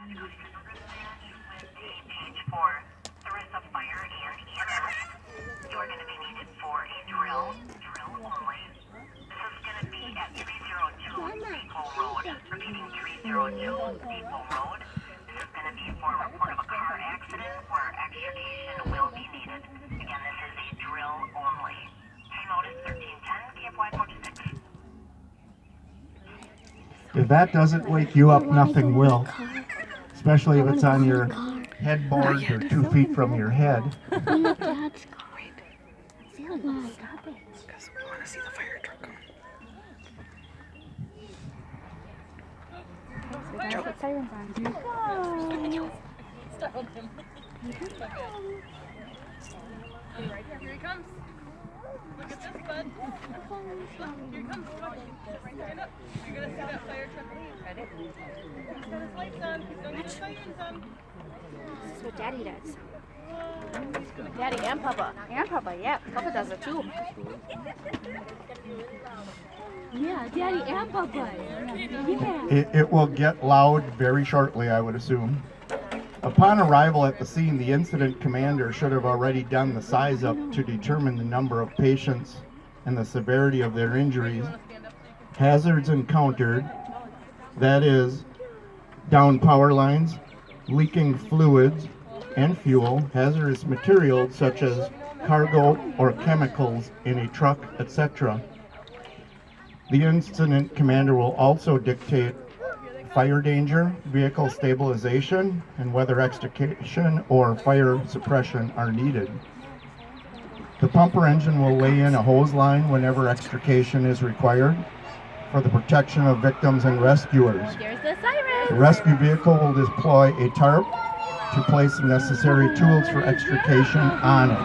Page 4, Theresa Fire and EMS. You are going to be needed for a drill only. This is going to be at 302 Depot Road. Repeating 302 Depot Road. This is going to be for a report of a car accident where extrication will be needed. Again, this is a drill only. Time out is 1310, KFY 46. If that doesn't wake you up, nothing will. Especially if it's on your headboard or 2 feet from your head. Because we want to see the fire truck come. Put sirens on. Startled him. Here he comes. Look at this, bud. Look, here he comes. Stand up. You're gonna see that fire truck leave. Ready? He's got his lights on. He's gonna get the sirens on. This is what Daddy does. Daddy and Papa. And Papa, yeah. Papa does it too. Yeah, Daddy and Papa. Yeah. It will get loud very shortly, I would assume. Upon arrival at the scene, the incident commander should have already done the size up to determine the number of patients and the severity of their injuries. Hazards encountered, that is, down power lines, leaking fluids and fuel, hazardous materials such as cargo or chemicals in a truck, etc. The incident commander will also dictate fire danger, vehicle stabilization, and whether extrication or fire suppression are needed. The pumper engine will lay in a hose line whenever extrication is required for the protection of victims and rescuers. Here's the siren. The rescue vehicle will deploy a tarp to place the necessary tools for extrication on it.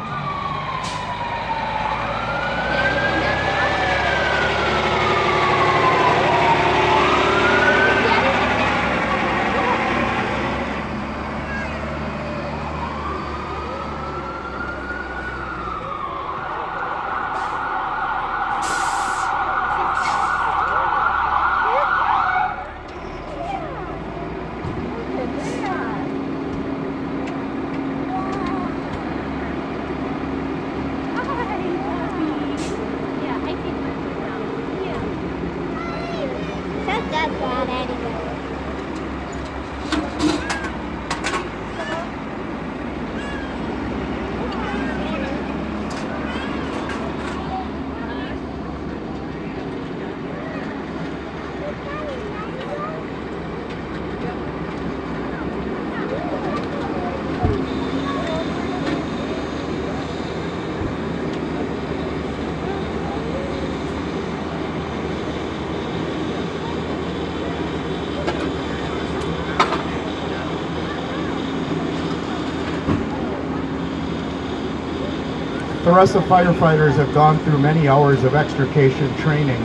Theresa firefighters have gone through many hours of extrication training,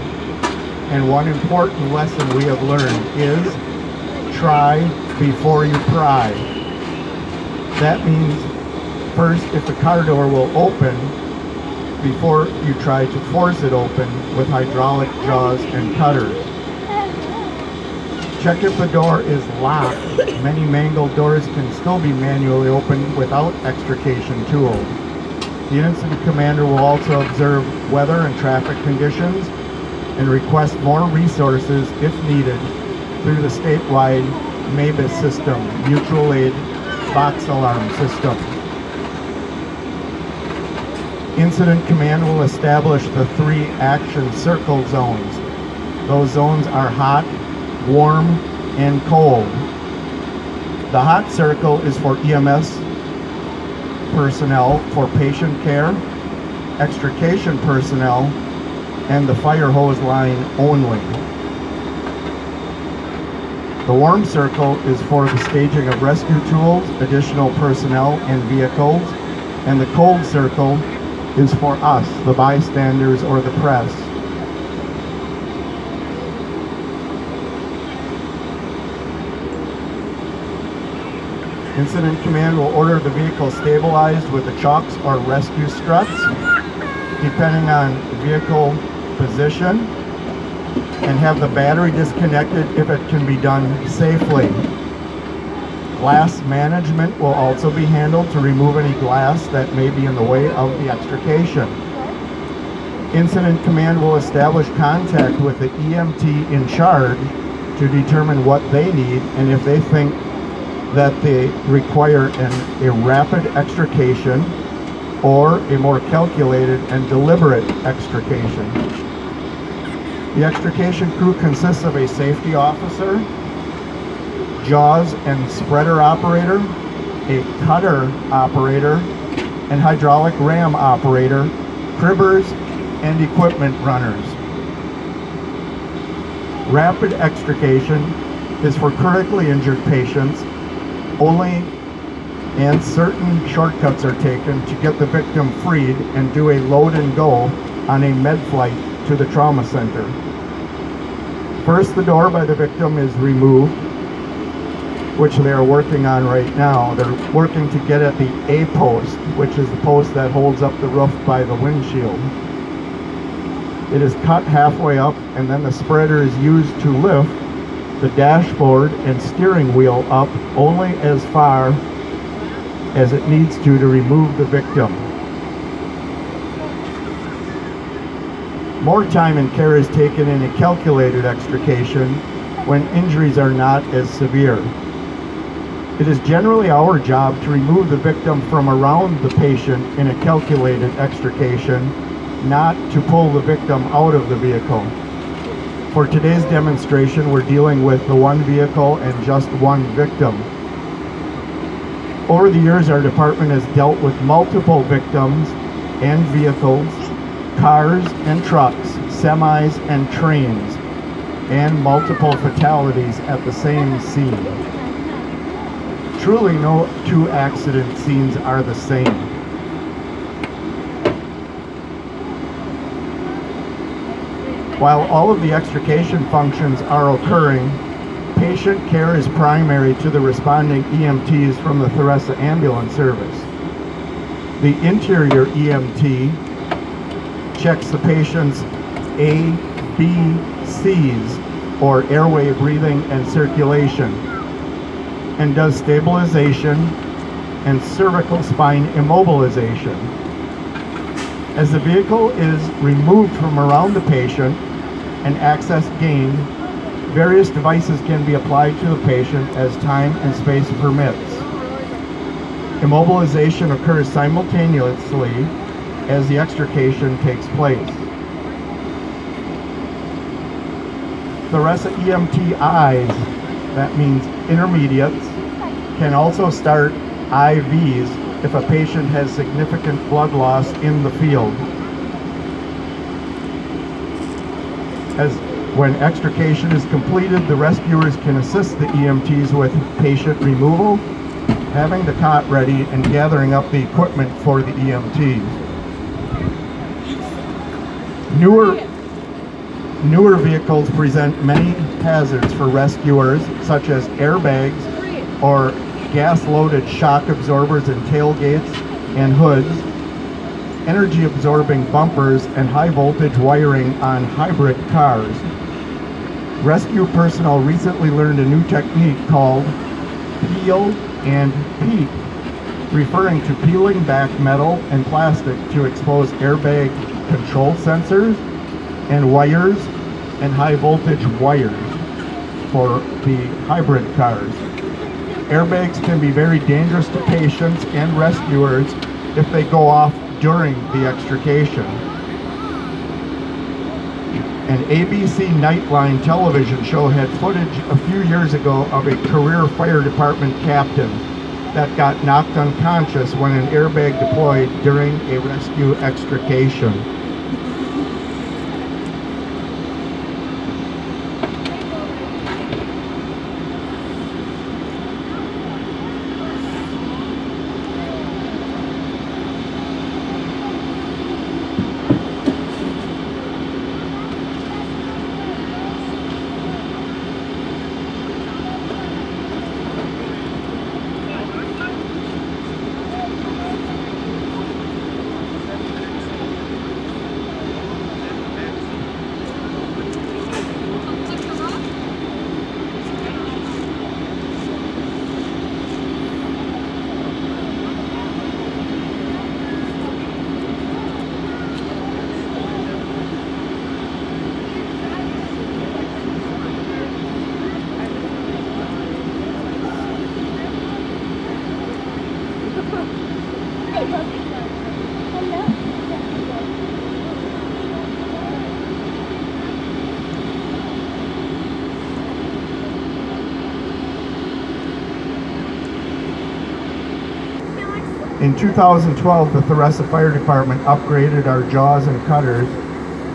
and one important lesson we have learned is try before you pry. That means first, if the car door will open, before you try to force it open with hydraulic jaws and cutters. Check if the door is locked. Many mangled doors can still be manually opened without extrication tools. The incident commander will also observe weather and traffic conditions and request more resources if needed through the statewide MABUS system, Mutual Aid Box Alarm System. Incident command will establish the 3 action circle zones. Those zones are hot, warm, and cold. The hot circle is for EMS personnel for patient care, extrication personnel, and the fire hose line only. The warm circle is for the staging of rescue tools, additional personnel, and vehicles, and the cold circle is for us, the bystanders or the press. Incident command will order the vehicle stabilized with the chocks or rescue struts, depending on vehicle position, and have the battery disconnected if it can be done safely. Glass management will also be handled to remove any glass that may be in the way of the extrication. Incident Command will establish contact with the EMT in charge to determine what they need and if they think that they require a rapid extrication or a more calculated and deliberate extrication. The extrication crew consists of a safety officer, jaws and spreader operator, a cutter operator, and hydraulic ram operator, cribbers, and equipment runners. Rapid extrication is for critically injured patients only, and certain shortcuts are taken to get the victim freed and do a load and go on a med flight to the trauma center. First, the door by the victim is removed, which they are working on right now. They're working to get at the A post, which is the post that holds up the roof by the windshield. It is cut halfway up, and then the spreader is used to lift the dashboard and steering wheel up only as far as it needs to remove the victim. More time and care is taken in a calculated extrication when injuries are not as severe. It is generally our job to remove the victim from around the patient in a calculated extrication, not to pull the victim out of the vehicle. For today's demonstration, we're dealing with the one vehicle and just one victim. Over the years, our department has dealt with multiple victims and vehicles, cars and trucks, semis and trains, and multiple fatalities at the same scene. Truly, no two accident scenes are the same. While all of the extrication functions are occurring, patient care is primary to the responding EMTs from the Theresa ambulance service. The interior EMT checks the patient's A, B, C's, or airway, breathing, and circulation, and does stabilization and cervical spine immobilization. As the vehicle is removed from around the patient and access gained, various devices can be applied to the patient as time and space permits. Immobilization occurs simultaneously as the extrication takes place. Theresa EMT eyes, that means intermediates, can also start IVs if a patient has significant blood loss in the field. As when extrication is completed, the rescuers can assist the EMTs with patient removal, having the cot ready, and gathering up the equipment for the EMTs. Newer vehicles present many hazards for rescuers, such as airbags or gas-loaded shock absorbers in tailgates and hoods, energy-absorbing bumpers, and high-voltage wiring on hybrid cars. Rescue personnel recently learned a new technique called peel and peek, referring to peeling back metal and plastic to expose airbag control sensors and wires and high-voltage wires for the hybrid cars. Airbags can be very dangerous to patients and rescuers if they go off during the extrication. An ABC Nightline television show had footage a few years ago of a career fire department captain that got knocked unconscious when an airbag deployed during a rescue extrication. In 2012, the Theresa Fire Department upgraded our jaws and cutters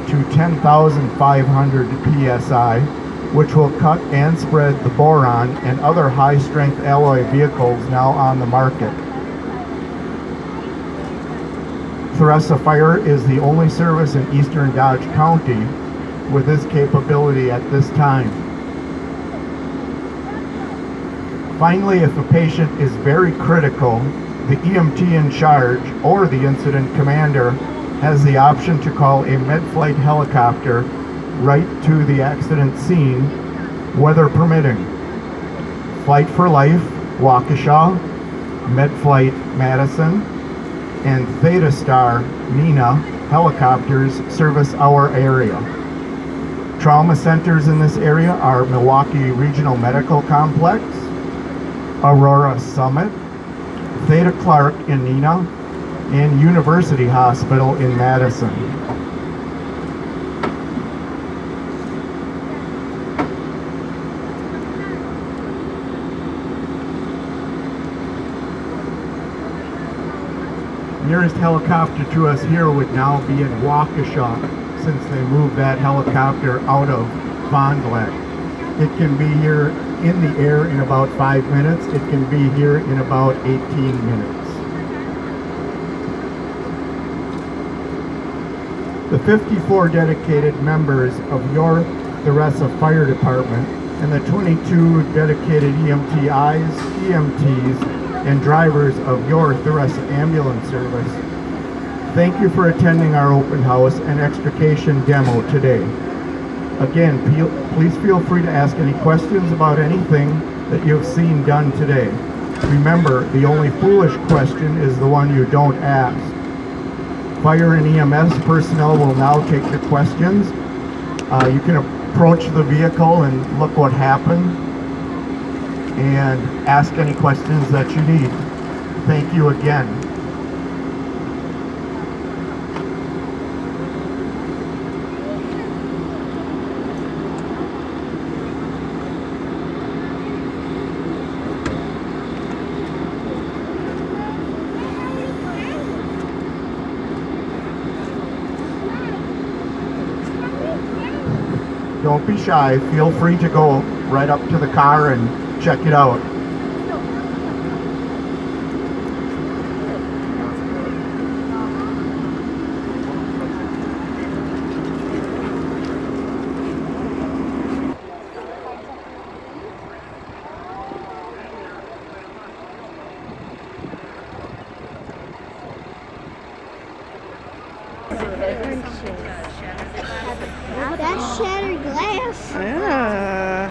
to 10,500 psi, which will cut and spread the boron and other high-strength alloy vehicles now on the market. Theresa Fire is the only service in eastern Dodge County with this capability at this time. Finally, if a patient is very critical, the EMT in charge or the incident commander has the option to call a med-flight helicopter right to the accident scene, weather permitting. Flight for Life, Waukesha, med-flight Madison, and Theta Star, Nina, helicopters service our area. Trauma centers in this area are Milwaukee Regional Medical Complex, Aurora Summit, Theta Clark in Nina, and University Hospital in Madison. Nearest helicopter to us here would now be in Waukesha, since they moved that helicopter out of Fond du Lac. It can be here in the air in about 5 minutes. It can be here in about 18 minutes. The 54 dedicated members of your Theresa Fire Department and the 22 dedicated EMTIs, EMTs, and drivers of your Theresa Ambulance Service, thank you for attending our open house and extrication demo today. Again, please feel free to ask any questions about anything that you've seen done today. Remember, the only foolish question is the one you don't ask. Fire and EMS personnel will now take your questions. You can approach the vehicle and look what happened and ask any questions that you need. Thank you again. Don't be shy. Feel free to go right up to the car and check it out. That's shattered glass. Yeah.